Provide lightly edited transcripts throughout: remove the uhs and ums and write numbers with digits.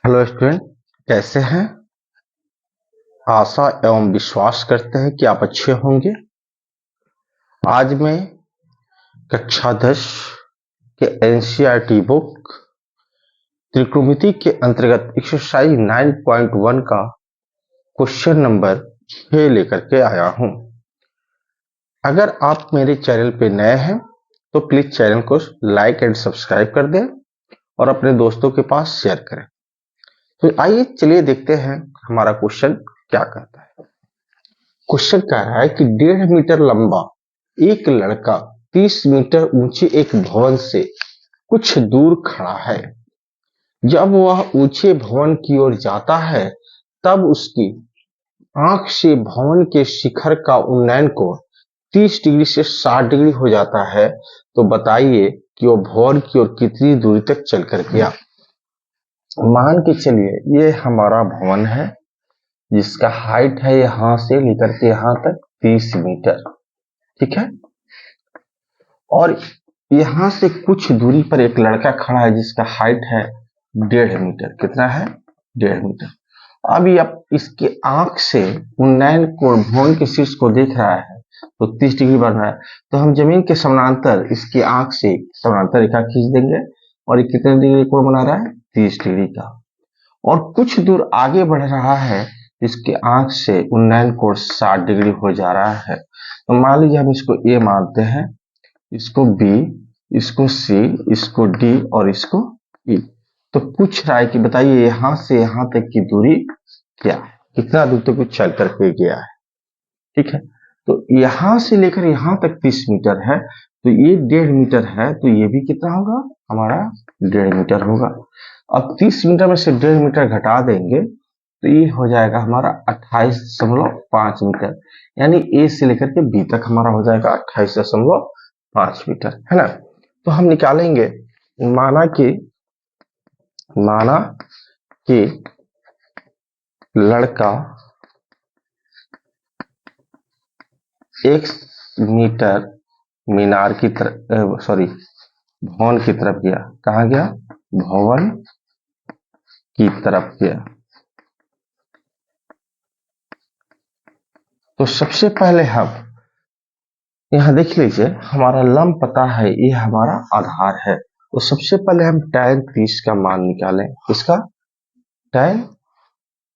Hello student, कैसे हैं? आशा एवं विश्वास करते हैं कि आप अच्छे होंगे। आज मैं कक्षा 10 के एनसीईआरटी बुक त्रिकोणमिति के अंतर्गत एक्सरसाइज 9.1 का क्वेश्चन नंबर 6 लेकर के आया हूं। अगर आप मेरे चैनल पे नए हैं तो प्लीज चैनल को लाइक एंड सब्सक्राइब कर दें और अपने दोस्तों के पास शेयर करें। तो आइए चलिए देखते हैं हमारा क्वेश्चन क्या कहता है। क्वेश्चन कह रहा है कि 1.5 मीटर लंबा एक लड़का 30 मीटर ऊंचे एक भवन से कुछ दूर खड़ा है। जब वह ऊंचे भवन की ओर जाता है तब उसकी आंख से भवन के शिखर का उन्नयन कोण 30 डिग्री से 60 डिग्री हो जाता है। तो बताइए कि वह भवन की ओर कितनी दूरी तक चलकर गया। मान के चलिए ये हमारा भवन है जिसका हाइट है यहां से लेकर के यहां तक 30 मीटर, ठीक है। और यहां से कुछ दूरी पर एक लड़का खड़ा है जिसका हाइट है 1.5 मीटर। कितना है? 1.5 मीटर। अब ये इसके आंख से उन्नयन कोण भवन के शीर्ष को देख रहा है तो 30 डिग्री बन रहा है। तो हम जमीन के समानांतर इसकी आंख से समानांतर रेखा खींच देंगे और ये कितने डिग्री कोण बना रहा है? 30 डिग्री का। और कुछ दूर आगे बढ़ रहा है, इसके आंख से उन्नयन कोण 60 डिग्री हो जा रहा है। तो मान लीजिए हम इसको ए मानते हैं, इसको बी, इसको सी, इसको डी और इसको ई। तो पूछ रहा है कि बताइए यहां से यहां तक की दूरी क्या है, कितना दूर तक चल करके गया है, ठीक है। तो यहां से लेकर यहां तक 30 मीटर है तो ये 1.5 मीटर है, तो ये भी कितना होगा? हमारा 1.5 मीटर होगा। अब 30 मीटर में से 1.5 मीटर घटा देंगे तो ये हो जाएगा हमारा 28.5 मीटर, यानी ए से लेकर के बी तक हमारा हो जाएगा 28.5 मीटर, है ना। तो हम निकालेंगे, माना कि लड़का 1 मीटर मीनार की तरफ भवन की तरफ गया। कहाँ गया? भवन की तरफ गया। तो सबसे पहले हम यहां देख लीजिए, हमारा लंब पता है, ये हमारा आधार है। तो सबसे पहले हम tan 30 का मान निकालें। किसका? tan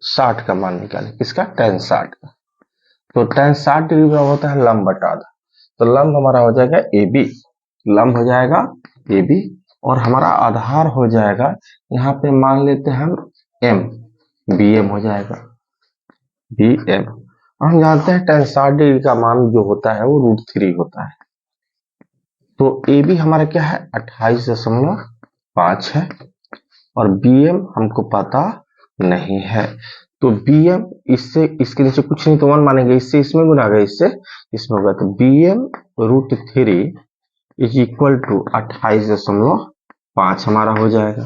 60 का मान निकालें। किसका? tan 60 का। तो tan 60 डिग्री का होता है लंब बटा आधा। तो लंब हमारा हो जाएगा AB, लंब हो जाएगा AB और हमारा आधार हो जाएगा, यहाँ पे मान लेते हैं हम M, BM हो जाएगा, BM। हम जानते हैं tan 60 डिग्री का मान जो होता है वो √3 होता है। तो AB हमारा क्या है? 28.5 है और BM हमको पता नहीं है। तो BM इससे इसके नीचे कुछ नहीं तो 1 मानेंगे, इससे इसमें गुना गया, इससे इसमें होगा। तो BM √3 इज इक्वल टू 28.5 हमारा हो जाएगा।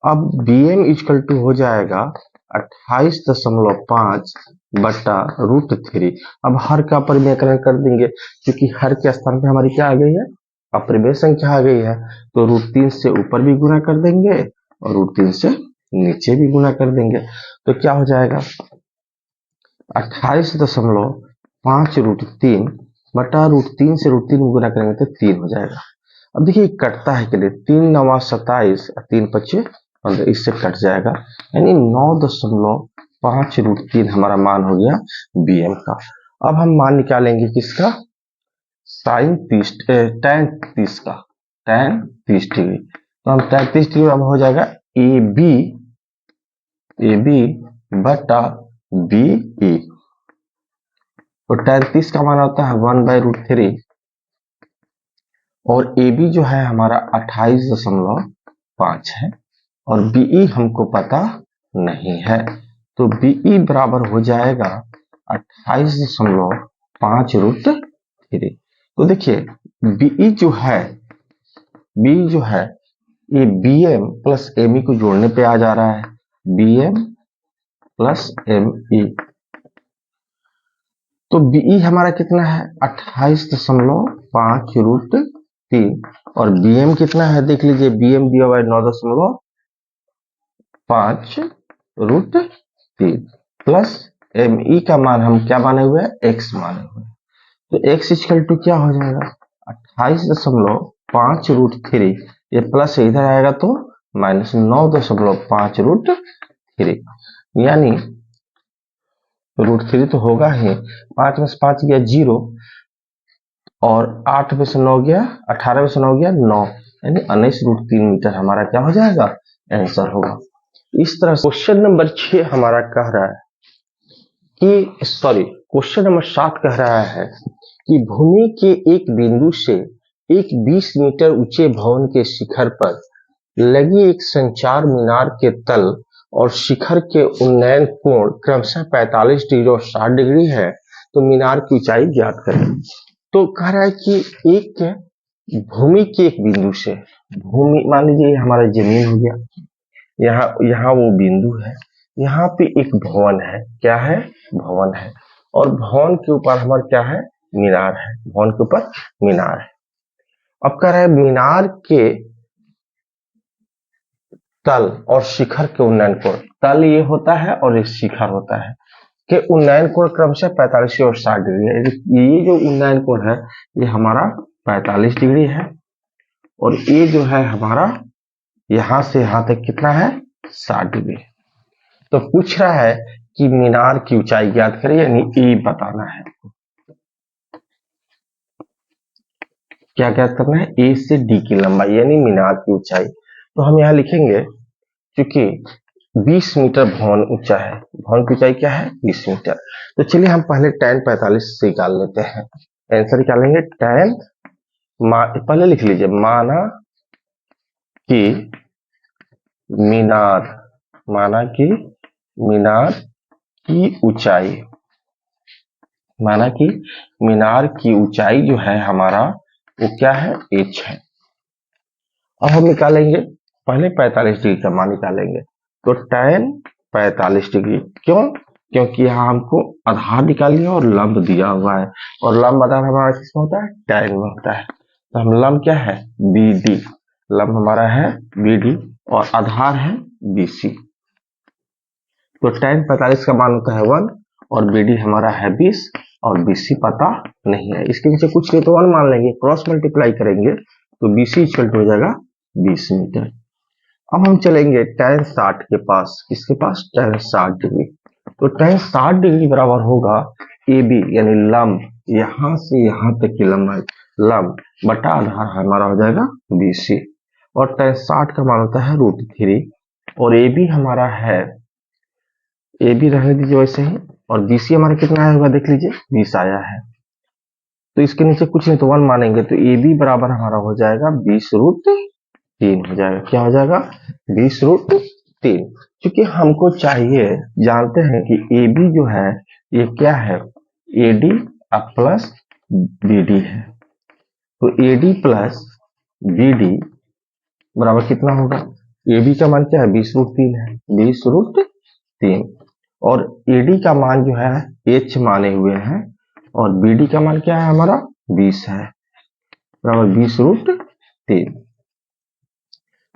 अब BM इक्वल टू हो जाएगा 28.5 बटा √3। अब हर का परिमेयकरण कर देंगे क्योंकि हर के स्थान पे हमारी क्या आ गई है? अपरिमेय संख्या आ गई है। तो √3 से ऊपर भी गुना कर देंगे और √3 से नीचे भी गुना कर देंगे। तो क्या हो जाएगा? 28.5 √3 बटा √3 से √3 गुना करेंगे तो 3 हो जाएगा। अब देखिए कटता है के लिए 3 9 27 3 25 15, इससे कट जाएगा, यानी 9.5 √3 हमारा मान हो गया BM का। अब हम मान निकालेंगे किसका? tan 30 का, tan 30 डिग्री। तो हम tan 30 डिग्री अब हो जाएगा AB बटा BE। तो tan 30 का मान होता है 1/√3 और AB जो है हमारा 28.5 है और BE हमको पता नहीं है। तो BE बराबर हो जाएगा 28.5 √3। तो देखिए BE जो है ये BM प्लस ME को जोड़ने पे आ जा रहा है, BM प्लस ME। तो BE हमारा कितना है? 28.5 √3 और BM कितना है? देख लीजिए, BM दिया हुआ है 5√3 प्लस ME का मान हम क्या माने हुए हैं, x माने हुए हैं। तो x इक्वल टू क्या हो जाएगा, 28.5√3, ये प्लस इधर आएगा तो -9.5√3, यानी √3 तो होगा ही, 5 में से 5 गया 0, और 8 में से 9 गया, 18 में से 9 गया 9, यानी 19√3 मीटर हमारा क्या हो जाएगा, आंसर होगा। इस तरह क्वेश्चन नंबर 6 हमारा कह रहा है कि क्वेश्चन नंबर 7 कह रहा है कि भूमि के एक बिंदु से एक 20 मीटर ऊंचे भवन के शिखर पर लगी एक संचार मीनार के तल और शिखर के उन्नयन कोण क्रमशः 45 डिग्री और 60 डिग्री है, तो मीनार की ऊंचाई ज्ञात करें। तो कह रहा है कि एक भूमि के एक बिंदु से, भूमि मान लीजिए हमारा जमीन हो गया, यहाँ वो बिंदु है, यहाँ पे एक भवन है, क्या है, भवन है, और भवन के ऊपर हमारा क्या है, मीनार है, भवन के ऊपर मीनार है। अब कह रहा है मीनार के तल और शिखर के उन्नयन कोण, तल ये होता है और ये शिखर होता है, के उन्नयन कोण क्रमशः 45 और 60 डिग्री है। ये जो उन्नयन कोण है ये हमारा 45 डिग्री है, और ये जो है हमारा यहां से यहां तक कितना है, 60 डिग्री। तो पूछ रहा है कि मीनार की ऊंचाई ज्ञात करें, यानी ए बताना है, क्या ज्ञात करना है, ए से डी की लंबाई यानी मीनार की ऊंचाई। तो हम यहाँ लिखेंगे क्योंकि 20 मीटर भवन ऊंचा है, भवन की ऊंचाई क्या है, 20 मीटर। तो चलिए हम पहले tan 45 से निकाल लेते हैं, आंसर निकालेंगे। tan पहले लिख लीजिए, माना कि मीनार की ऊंचाई, माना कि मीनार की ऊंचाई जो है हमारा वो क्या है, h है। अब हम निकालेंगे पहले 45 डिग्री का मान निकालेंगे, तो tan 45 डिग्री, क्योंकि यहाँ हमको आधार निकाल लिया और लंब दिया हुआ है, और लंब आधार हमारा किसमें होता है, tan में होता है। तो हम लंब क्या है, BD, लंब हमारा है BD और आधार है BC। तो tan 45 का मान होता है 1 और BD हमारा है 20 और BC पता नहीं है, इसके नीचे कुछ नहीं तो 1 मान लेंगे, क्रॉस मल्टीप्लाई करेंगे तो BC इक्वल टू हो जाएगा 20 मीटर। अब हम चलेंगे tan 60 के पास, किसके पास, tan 60 डिग्री। तो tan 60 डिग्री बराबर होगा AB यानी लंब, यहां से यहां तक की लंबाई, लंब बटा आधार हमारा हो जाएगा BC, और tan 60 का मान होता है √3, और AB हमारा है, AB रहने दीजिए वैसे ही, और BC हमारा कितना आया होगा देख लीजिए, 20 आया है। तो इसके नीचे कुछ नहीं तो 1 मानेंगे, तो AB बराबर हमारा हो जाएगा 20√3 हो जाएगा, क्या हो जाएगा, 20√3। क्योंकि हमको चाहिए, जानते हैं कि AB जो है ये क्या है, AD प्लस BD है, तो AD प्लस BD बराबर कितना होगा, AB का मान क्या है, 20√3 है, 20√3, और AD का मान जो है H माने हुए हैं, और BD का मान क्या है हमारा 20 है, बराबर 20√3।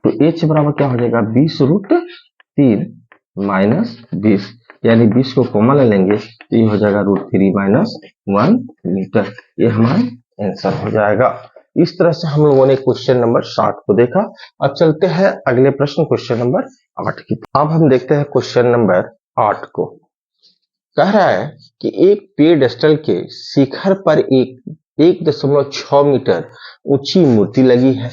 तो H बराबर क्या हो जाएगा, 20√3 माइनस 20, यानी 20 को कॉमन ले लेंगे तो ये हो जाएगा √3 माइनस 1 मीटर, ये हमारा आंसर हो जाएगा। इस तरह से हम लोगों ने क्वेश्चन नंबर 60 को देखा। अब चलते हैं अगले प्रश्न, क्वेश्चन नंबर 8 की। अब हम देखते हैं क्वेश्चन नंबर 8 को। कह रहा है कि एक पेडेस्टल के शिखर पर एक 1.6 मीटर ऊंची मूर्ति लगी है।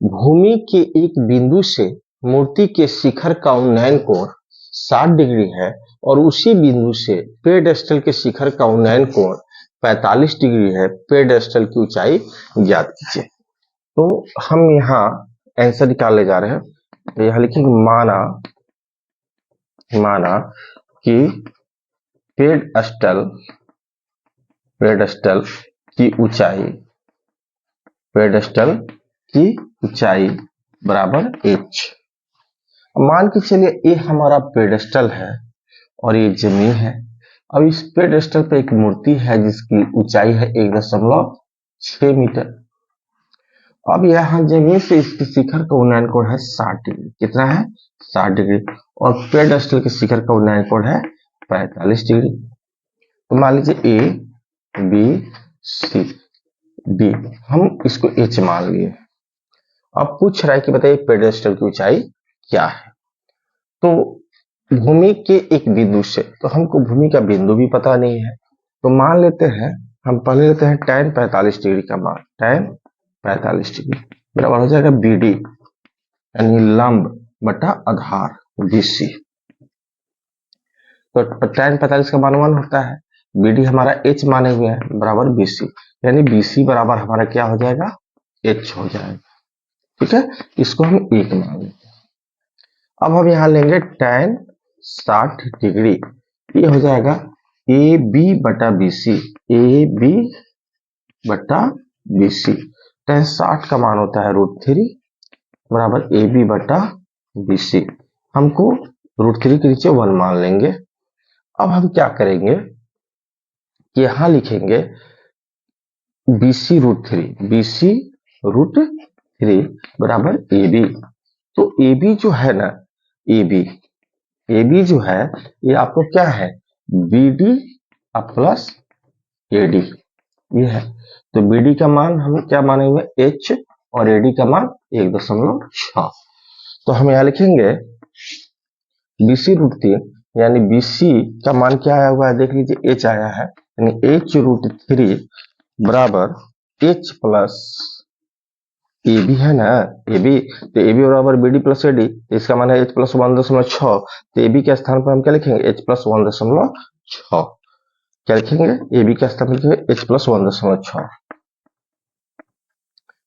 भूमि के एक बिंदु से मूर्ति के शिखर का उन्नयन कोण 60 डिग्री है, और उसी बिंदु से पेडेस्टल के शिखर का उन्नयन कोण 45 डिग्री है। पेडेस्टल की ऊंचाई ज्ञात कीजिए। तो हम यहाँ आंसर निकालने जा रहे हैं, तो यहाँ लिखेंगे माना कि पेडेस्टल की ऊंचाई बराबर h। मान के चलिए ये हमारा पेडेस्टल है और ये जमीन है। अब इस पेडेस्टल पे एक मूर्ति है जिसकी ऊंचाई है 1.6 मीटर, अब यहाँ जमीन से इसके शिखर का उन्नयन कोण है 60 डिग्री। कितना है? 60 डिग्री। और पेडेस्टल के शिखर का उन्नयन कोण है 45 डिग्री। तो मान लीजिए ए बी सी डी, हम इसको एच मान लिए। अब पूछ रहा है कि बताइए पेडेस्टल की ऊंचाई क्या है। तो भूमि के एक बिंदु से, तो हमको भूमि का बिंदु भी पता नहीं है, तो मान लेते हैं, हम पहले लेते हैं tan 45 डिग्री का मान। tan 45 डिग्री बराबर हो जाएगा बी डी, यानी लंब बटा आधार BC। तो tan 45 का मान 1 होता है, BD हमारा H माने हुए हैं बराबर BC, यानी BC बराबर हमारा क्या हो जाएगा? H हो जाएगा। ठीक है, इसको हम 1 मान लेते हैं। अब हम यहां लेंगे tan 60 डिग्री, ये हो जाएगा AB बटा BC, AB बटा BC। tan 60 का मान होता है √3 बराबर AB बटा BC। हमको √3 के नीचे 1 मान लेंगे। अब हम क्या करेंगे कि यहां लिखेंगे BC √3 बराबर AB। तो AB जो है ना, AB जो है ये आपको क्या है? BD प्लस AD ये है। तो BD का मान हम क्या माने हुए? H, और AD का मान 1.6। तो हम यहाँ लिखेंगे BC √3, यानी BC का मान क्या आया हुआ है? देख लीजिए H आया है, यानी H √3 बराबर H प्लस AB है ना, AB। तो AB बराबर BD प्लस AD, इसका मान है H प्लस 1.6। तो AB के स्थान पर हम क्या लिखेंगे? H plus 1.6। क्या लिखेंगे? AB के स्थान पर लिखेंगे H प्लस 1.6।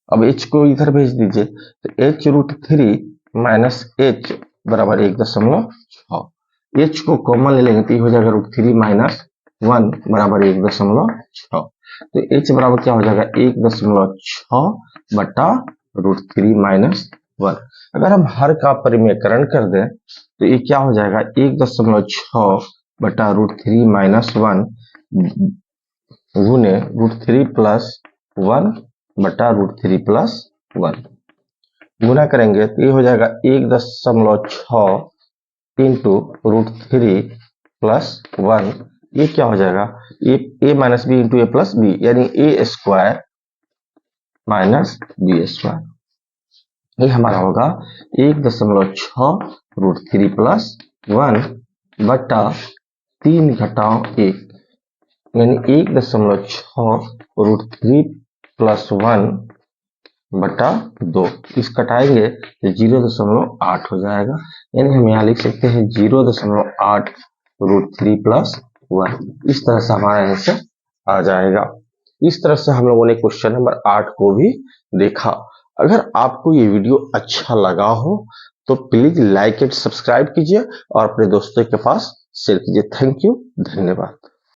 अब H को इधर भेज दीजिए, तो H √3 माइनस H बराबर 1.6। H को कॉमन ले लेंगे तो ये हो जाएगा √3 माइनस 1 बराबर 1.6। तो H बराबर क्या हो जाएगा? 1.6 बटा √3 माइनस 1। अगर हम हर का परिमेयकरण कर दें तो ये क्या हो जाएगा? 1.6 बटा √3 माइनस 1 गुने √3 प्लस 1 बटा √3 प्लस 1। गुना करेंगे तो ये हो जाएगा 1.6 इंटू √3 प्लस 1। ये क्या हो जाएगा? ए माइनस बी इंटू ए प्लस बी, यानी ए स्क्वायर माइनस बी स्क्वायर। ये हमारा होगा 1.6 √3 प्लस 1 बटा 3 घटाओ 1, यानी 1.6 √3 प्लस 1 बटा 2। इस कटाएंगे तो 0.8 हो जाएगा, यानी हम यहाँ लिख सकते हैं 0.8 √3 प्लस 1। इस तरह से हमारा आंसर आ जाएगा। इस तरह से हम लोगों ने क्वेश्चन नंबर 8 को भी देखा। अगर आपको ये वीडियो अच्छा लगा हो तो प्लीज लाइक एंड सब्सक्राइब कीजिए और अपने दोस्तों के पास शेयर कीजिए। थैंक यू, धन्यवाद।